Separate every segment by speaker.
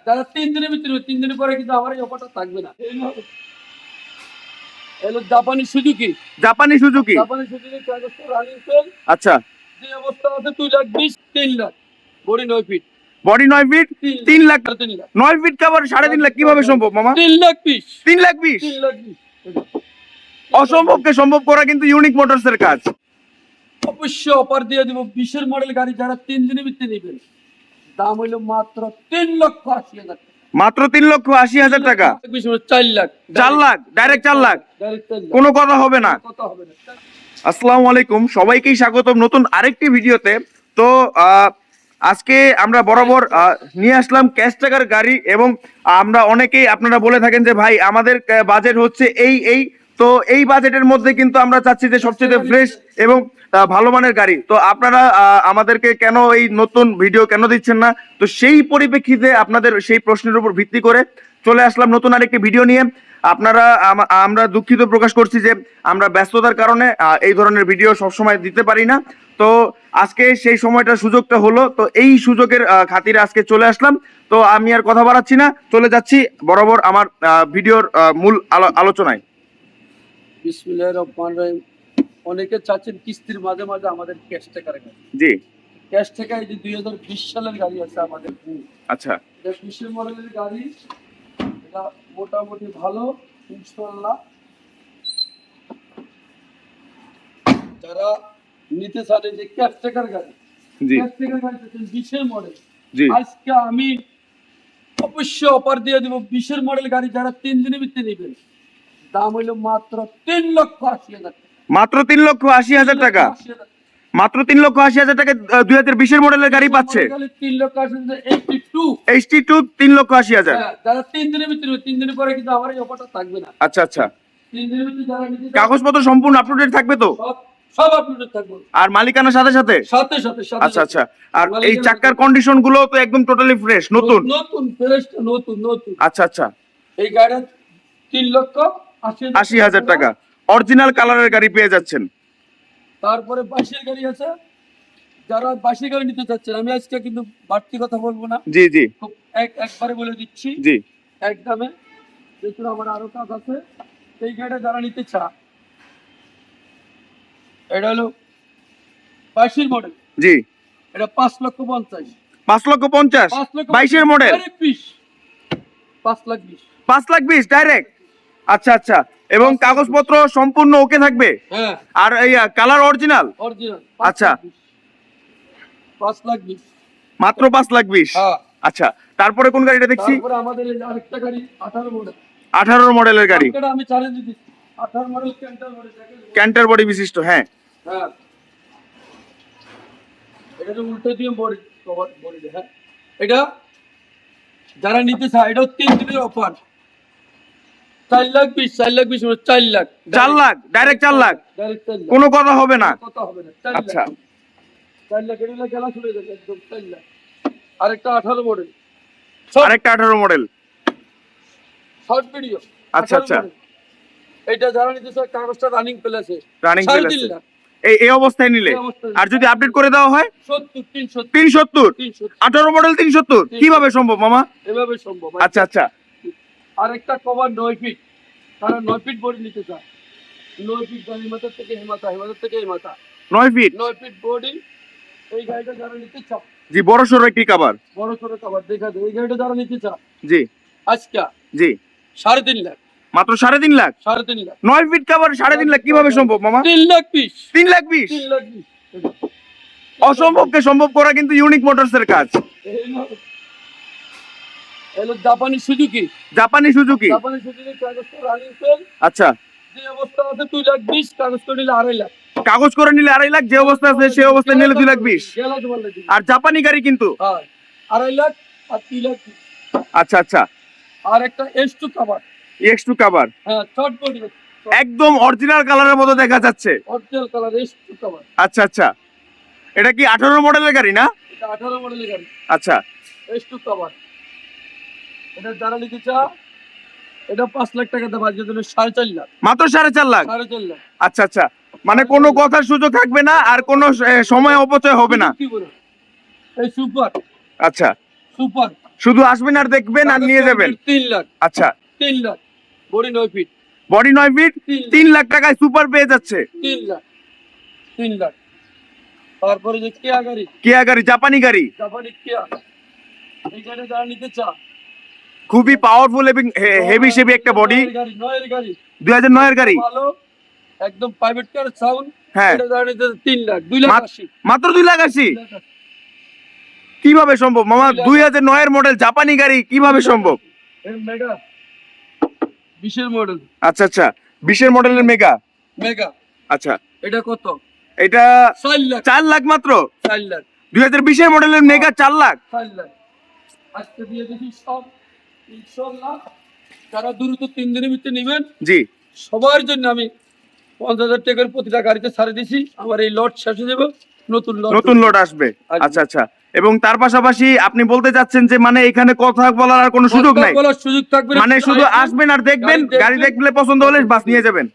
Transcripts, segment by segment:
Speaker 1: যারা 3 দিনের ভিতরে 3 দিনের পরে কিন্তু আমার এই অফারটা থাকবে না। এলো জাপানি সুজুকি।
Speaker 2: জাপানি সুজুকি।
Speaker 1: জাপানি সুজুকি কাগজটা রানিং সেল।
Speaker 2: আচ্ছা,
Speaker 1: যে অবস্থা আছে 2 lakh 20 3 lakh body 9 feet.
Speaker 2: Body 9 feet 3 lakh.
Speaker 1: 3 lakh
Speaker 2: 9 feet cover 3.5 lakh কিভাবে সম্ভব মামা?
Speaker 1: 3 লাখ 20
Speaker 2: 3 লাখ 20।
Speaker 1: 3 লাখ 20
Speaker 2: অসম্ভবকে সম্ভব করা কিন্তু ইউনিক মোটরসের কাজ।
Speaker 1: অবশ্যই অফার দিয়ে দিব। 20 এর মডেল গাড়ি যারা 3 দিনের ভিতরে নেবেন দাম হইলো মাত্র 3,80,000 টাকা।
Speaker 2: মাত্র 3,80,000 টাকা।
Speaker 1: 4 লাখ
Speaker 2: 4 লাখ ডাইরেক্ট 4 লাখ,
Speaker 1: ডাইরেক্ট 4 লাখ
Speaker 2: কোনো কথা হবে না।
Speaker 1: কথা হবে না।
Speaker 2: আসসালামু আলাইকুম, সবাইকেই স্বাগতম নতুন আরেকটি ভিডিওতে। তো আজকে আমরা বরাবর নিয়ে আসলাম ক্যাশ টাকার গাড়ি, এবং আমরা অনেকেই আপনারা বলে থাকেন যে ভাই আমাদের বাজেট হচ্ছে এই তো এই বাজেটের মধ্যে কিন্তু আমরা চাচ্ছি যে সবচেয়ে ফ্রেশ এবং ভালো মানের গাড়ি। তো আপনারা আমাদেরকে কেন এই নতুন ভিডিও কেন দিচ্ছেন না? তো সেই পরিপ্রেক্ষিতে আপনাদের সেই প্রশ্নের উপর ভিত্তি করে চলে আসলাম নতুন আরেকটি ভিডিও নিয়ে। আপনারা আমরা দুঃখিত প্রকাশ করছি যে আমরা ব্যস্ততার কারণে এই ধরনের ভিডিও সবসময় দিতে পারি না। তো আজকে সেই সময়টা সুযোগটা হলো, তো এই সুযোগের খাতিরে আজকে চলে আসলাম। তো আমি আর কথা বাড়াচ্ছি না, চলে যাচ্ছি বরাবর আমার ভিডিওর মূল আলোচনায়।
Speaker 1: বিসমিল্লাহির রহমানির রহিম। অনেকে চাচ্ছেন কিস্তির মাঝে মাঝে আমাদের ক্যাশ টাকার গাড়ি।
Speaker 2: জি,
Speaker 1: ক্যাশ টাকা এই যে 2020 সালের গাড়ি আছে আমাদের।
Speaker 2: আচ্ছা,
Speaker 1: এটা 20 মডেলের গাড়ি। এটা মোটামুটি ভালো ইনশাআল্লাহ। যারা নিতে চান যে ক্যাশ টাকার গাড়ি,
Speaker 2: জি,
Speaker 1: ক্যাশ টাকার গাড়ি 20 এর মডেল,
Speaker 2: জি,
Speaker 1: আজকে আমি অবশ্যই অফার দিয়ে দিব। 20 এর মডেল গাড়ি যারা 3 দিনের ভিতরে নেবেন দাম হইলো মাত্র 3,80,000 টাকা।
Speaker 2: মাত্র 3,80,000 টাকা।
Speaker 1: 3,80,000
Speaker 2: মাত্র 3,80,000 টাকা 2020 মডেলের গাড়ি পাচ্ছে।
Speaker 1: 3,80,000
Speaker 2: HT2 3,80,000।
Speaker 1: যারা 3 দিনের ভিতরে 3 দিনের পরে কিন্তু আমার এই অফারটা থাকবে না।
Speaker 2: আচ্ছা আচ্ছা,
Speaker 1: 3 দিনের ভিতরে যারা নিতে চান
Speaker 2: কাগজপত্র সম্পূর্ণ আপ টু ডেট থাকবে তো?
Speaker 1: সব আপডেট থাকবে।
Speaker 2: আর মালিকানার সাথে সাথে?
Speaker 1: সাথে সাথে সাথে
Speaker 2: আচ্ছা আচ্ছা। আর এই চাক্কার কন্ডিশন গুলো তো একদম টোটালি ফ্রেশ, নতুন?
Speaker 1: নতুন ফ্রেশ নতুন নতুন।
Speaker 2: আচ্ছা আচ্ছা।
Speaker 1: এই গাড়িটা 3,80,000
Speaker 2: টাকা অরিজিনাল কালারের গাড়ি পেয়ে যাচ্ছেন।
Speaker 1: তারপরে 22 গাড়ি আছে। যারা 22 গাড়ি নিতে চাচ্ছেন, আমি আজকে কিন্তু বাড়তি কথা বলবো না।
Speaker 2: জি জি,
Speaker 1: খুব একবারে বলে দিচ্ছি
Speaker 2: জি,
Speaker 1: একদমে। দেখুন আমার আরো কাজ আছে। এই গাড়িটা যারা নিতে চান, এটা হলো 22 মডেল।
Speaker 2: জি,
Speaker 1: এটা 5,50,000।
Speaker 2: 5,50,000। 22 মডেল
Speaker 1: 5,20,000।
Speaker 2: 5,20,000 ডাইরেক্ট। আচ্ছা আচ্ছা, এবং কাগজপত্র সম্পূর্ণ ওকে থাকবে?
Speaker 1: হ্যাঁ,
Speaker 2: আর এই কালার অরিজিনাল?
Speaker 1: অরিজিনাল।
Speaker 2: আচ্ছা,
Speaker 1: 5,20,000
Speaker 2: মাত্র 5,20,000।
Speaker 1: হ্যাঁ।
Speaker 2: আচ্ছা, তারপরে কোন গাড়িটা দেখছি?
Speaker 1: তারপরে আমাদের এই আরেকটা গাড়ি 18 মডেল।
Speaker 2: 18 মডেলের গাড়ি।
Speaker 1: এটা আমি চ্যালেঞ্জ দিচ্ছি। 18 মডেল ক্যান্টার মডেল দেখেন।
Speaker 2: ক্যান্টার বডি বিশিষ্ট, হ্যাঁ।
Speaker 1: হ্যাঁ, এটা তো উল্টো দিয়ে বডি কভার বডি। হ্যাঁ, এটা যারা নিতে চায় এটাও 3 দিনের offer. 4,20,000 4,20,000 4 lakh
Speaker 2: 4 lakh direct 4 lakh,
Speaker 1: direct 4 lakh
Speaker 2: কোনো কথা হবে না।
Speaker 1: কথা হবে না। 4
Speaker 2: আচ্ছা,
Speaker 1: লাখ 4 লাখ এর গেলা চলে যাবে একদম 4 লাখ। আরেকটা 18 মডেল।
Speaker 2: আরেকটা 18 মডেল।
Speaker 1: Short video.
Speaker 2: আচ্ছা আচ্ছা,
Speaker 1: এটা যারা নিতে চায় কাগজটা রানিং প্লেসে।
Speaker 2: Running place
Speaker 1: 3.5 lakh.
Speaker 2: এই অবস্থায় নিলে। আর যদি আপডেট করে দেওয়া হয়
Speaker 1: 70 370
Speaker 2: 370। 18 মডেল 370 কিভাবে সম্ভব মামা?
Speaker 1: এভাবে সম্ভব।
Speaker 2: আচ্ছা আচ্ছা,
Speaker 1: আরেকটা কভার 9 ফিট। তারা 9 ফিট বডি নিতে চায়। 9 ফিট গাড়ি মাথা থেকে হেমাতা, হেমাতা থেকে হেমাতা।
Speaker 2: 9 ফিট
Speaker 1: 9 ফিট বডি। এই গাড়িটা যারা নিতে চায়,
Speaker 2: জি, বড় সড়ো একটি কভার।
Speaker 1: বড় ছোট কভার দেখা যায়। এই গাড়িটা যারা নিতে চায়
Speaker 2: জি
Speaker 1: আজকে
Speaker 2: জি,
Speaker 1: 3.5 লাখ।
Speaker 2: মাত্র 3.5 লাখ।
Speaker 1: 3.5 লাখ
Speaker 2: 9 ফিট কভার 3.5 লাখ কিভাবে সম্ভব মামা?
Speaker 1: 3,20,000
Speaker 2: 3,20,000।
Speaker 1: 3,20,000
Speaker 2: অসম্ভবকে সম্ভব করা কিন্তু ইউনিক মোটরসের কাজ।
Speaker 1: এলো জাপানি সুজুকি।
Speaker 2: জাপানি সুজুকি।
Speaker 1: জাপানি সুজুকি কাগজটা রানিং সেল।
Speaker 2: আচ্ছা,
Speaker 1: যে অবস্থা আছে 2,20,000, কাগজ করে নিলে 2.5 লাখ।
Speaker 2: কাগজ করে নিলে 2.5 লাখ, যে অবস্থা আছে সেই অবস্থায় নিলে 2,20,000।
Speaker 1: গেলা তোমার লাগবে।
Speaker 2: আর জাপানি গাড়ি কিন্তু।
Speaker 1: হ্যাঁ, 2.5 লাখ আর 3 লাখ।
Speaker 2: আচ্ছা আচ্ছা,
Speaker 1: আর একটা S2 কভার।
Speaker 2: X2 কভার
Speaker 1: হ্যাঁ, শর্ট বডি
Speaker 2: একদম অরিজিনাল কালারের মতো দেখা যাচ্ছে।
Speaker 1: Original colour S2 cover.
Speaker 2: আচ্ছা আচ্ছা, এটা কি 18 মডেলের গাড়ি না?
Speaker 1: এটা 18 মডেলের গাড়ি।
Speaker 2: আচ্ছা,
Speaker 1: S2 কভার। এটা যারা নিতে চায় এটা 5 লাখ টাকা দেওয়া আজকের জন্য 4.5 লাখ।
Speaker 2: মাত্র 4.5 লাখ।
Speaker 1: 4.5 লাখ।
Speaker 2: আচ্ছা আচ্ছা, মানে কোনো কথার সুযোগ থাকবে না, আর কোনো সময় অপচয় হবে না।
Speaker 1: কি বলে? এই সুপার
Speaker 2: আচ্ছা,
Speaker 1: সুপার
Speaker 2: শুধু আসবেন আর দেখবেন আর নিয়ে যাবেন।
Speaker 1: 3 লাখ,
Speaker 2: আচ্ছা,
Speaker 1: 3 lakh, body 9 feet,
Speaker 2: body 9 feet, 3 lakh টাকায় সুপার পেয়ে যাচ্ছে।
Speaker 1: 3 লাখ, 3 লাখ। তারপরে যে কেয়া গাড়ি,
Speaker 2: কিয়া গাড়ি, জাপানি গাড়ি,
Speaker 1: জাপানি কেয়া, এই গাড়ি যারা নিতে চা,
Speaker 2: খুবই পাওয়ারফুল এবং হেভি সেভি একটা বডি।
Speaker 1: নয়ের গাড়ি,
Speaker 2: 2009 এর গাড়ি,
Speaker 1: ভালো, একদম প্রাইভেট কার সাউন্ড।
Speaker 2: হ্যাঁ।
Speaker 1: এটা যারা নিতে 3 লাখ, 2 লাখ 80,
Speaker 2: মাত্র 2 লাখ 80।
Speaker 1: 2 লাখ 80,
Speaker 2: কিভাবে সম্ভব মামা? 2009 এর মডেল জাপানি গাড়ি কিভাবে সম্ভব?
Speaker 1: এর মেগা 20 এর মডেল,
Speaker 2: আচ্ছা আচ্ছা, 20 এর মডেলের মেগা।
Speaker 1: মেগা।
Speaker 2: আচ্ছা,
Speaker 1: এটা কত?
Speaker 2: এটা
Speaker 1: 4 লাখ,
Speaker 2: 4 লাখ মাত্র।
Speaker 1: 4 লাখ,
Speaker 2: 2020 এর মডেলের মেগা 4 লাখ।
Speaker 1: 4 লাখ। আজকে দিয়ে দেখি সব ইনশাআল্লাহ যারা দ্রুত 3 দিনের ভিতরে নেবেন
Speaker 2: জি,
Speaker 1: সবার জন্য আমি 50,000 টাকার প্রতিটা গাড়িতে ছাড়ে দিছি। আমার এই লট শেষ হয়ে যাবে, নতুন
Speaker 2: লট আসবে।
Speaker 1: আসবে।
Speaker 2: আচ্ছা আচ্ছা, এবং তার পাশাপাশি আপনি বলতে চাচ্ছেন যে মানে এখানে কথা বলার আর কোনো সুযোগ নাই,
Speaker 1: বলার সুযোগ থাকবে না,
Speaker 2: মানে শুধু আসবেন আর দেখবেন, গাড়ি দেখলে পছন্দ হলে বাস নিয়ে যাবেন।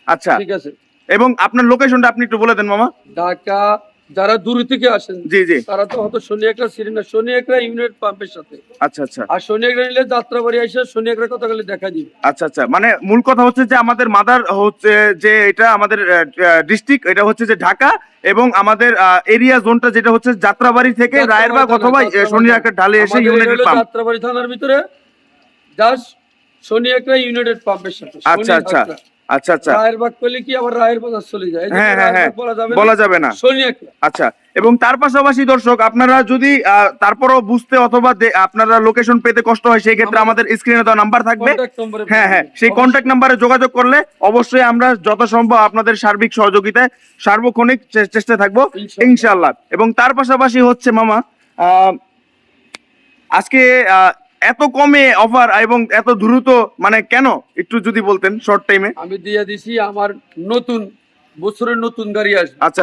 Speaker 2: আচ্ছা,
Speaker 1: ঠিক আছে।
Speaker 2: এবং আপনার লোকেশনটা আপনি একটু বলে দেন মামা।
Speaker 1: ঢাকা যারা দূর থেকে আসেন
Speaker 2: জি জি,
Speaker 1: তারা তো হয়তো শনি একটা সিরিনা, শনি একটা ইউনিট পাম্পের সাথে,
Speaker 2: আচ্ছা আচ্ছা
Speaker 1: আর শনি একটা নিলে যাত্রাবাড়ি এসে শনি একটা কথা বলে দেখা দিবে।
Speaker 2: আচ্ছা আচ্ছা, মানে মূল কথা হচ্ছে যে আমাদের মাদার হচ্ছে যে এটা আমাদের ডিস্ট্রিক্ট, এটা হচ্ছে যে ঢাকা, এবং আমাদের এরিয়া জোনটা যেটা হচ্ছে যাত্রাবাড়ি থেকে রায়েরবাগ অথবা শনি একটা ঢালে এসে
Speaker 1: আমাদের
Speaker 2: ইউনাইটেড
Speaker 1: হলো
Speaker 2: পাম্প।
Speaker 1: যাত্রাবাড়ি থানার ভিতরে জাস্ট শনি একটা ইউনাইটেড পাম্পের সাথে।
Speaker 2: আচ্ছা আচ্ছা আচ্ছা আচ্ছা,
Speaker 1: রায়েরবাগ করলে কি আবার রায়ের বাজার চলে যায়, এই জন্য
Speaker 2: হ্যাঁ হ্যাঁ হ্যাঁ,
Speaker 1: রায়েরবাগ বলা যাবে
Speaker 2: বলা যাবে না।
Speaker 1: শনি একটা।
Speaker 2: আচ্ছা, এবং তার পাশাপাশি দর্শক আপনারা যদি তারপরও বুঝতে অথবা আপনারা লোকেশন পেতে কষ্ট হয়, সেই ক্ষেত্রে আমাদের স্ক্রিনে দেওয়া নাম্বার থাকবে।
Speaker 1: Contact number এ
Speaker 2: হ্যাঁ হ্যাঁ, সেই কন্ট্যাক্ট নাম্বারে যোগাযোগ করলে অবশ্যই আমরা যথাসম্ভব আপনাদের সার্বিক সহযোগিতায় সার্বক্ষণিক চেষ্টা থাকবো
Speaker 1: ইনশাআল্লাহ।
Speaker 2: ইনশাআল্লাহ। এবং তার পাশাপাশি হচ্ছে মামা, আজকে এত কমে অফার এবং এত দ্রুত মানে কেন একটু যদি বলতেন শর্ট টাইমে।
Speaker 1: আমি দিয়ে দিছি আমার নতুন বছরের নতুন গাড়ি আসবে।
Speaker 2: আচ্ছা